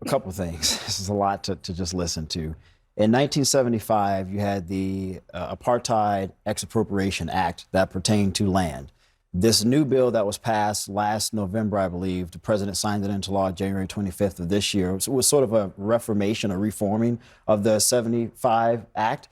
A couple things. This is a lot to just listen to. In 1975, you had the Apartheid Expropriation Act that pertained to land. This new bill that was passed last November, I believe, the president signed it into law January 25th of this year. It was sort of a reformation, a reforming of the 75 Act.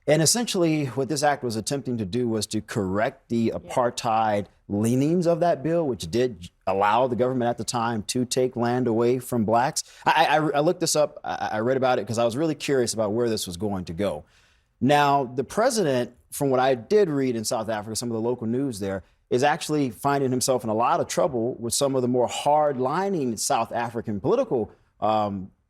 And essentially, what this act was attempting to do was to correct the apartheid leanings of that bill, which did allow the government at the time to take land away from blacks. I looked this up. I read about it because I was really curious about where this was going to go. Now, the president, from what I did read in South Africa, some of the local news there, is actually finding himself in a lot of trouble with some of the more hard-lining South African political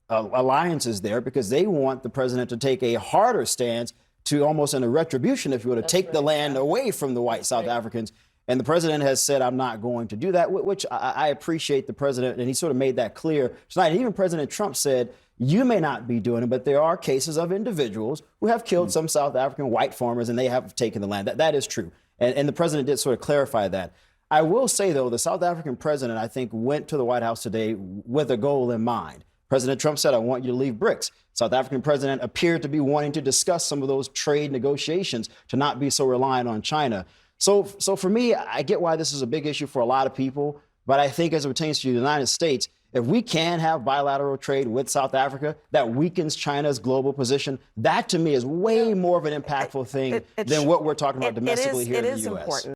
alliances there, because they want the president to take a harder stance to almost in a retribution, if you will, to take the land away from the white South Africans. And the president has said, I'm not going to do that, which I appreciate the president. And he sort of made that clear tonight. And even President Trump said, you may not be doing it, but there are cases of individuals who have killed some South African white farmers and they have taken the land. That is true. And the president did sort of clarify that. I will say, though, the South African president, I think, went to the White House today with a goal in mind. President Trump said, I want you to leave BRICS. South African president appeared to be wanting to discuss some of those trade negotiations to not be so reliant on China. So for me, I get why this is a big issue for a lot of people. But I think as it pertains to the United States, if we can have bilateral trade with South Africa that weakens China's global position, that to me is way more of an impactful thing than what we're talking about domestically here in the U.S. It is important.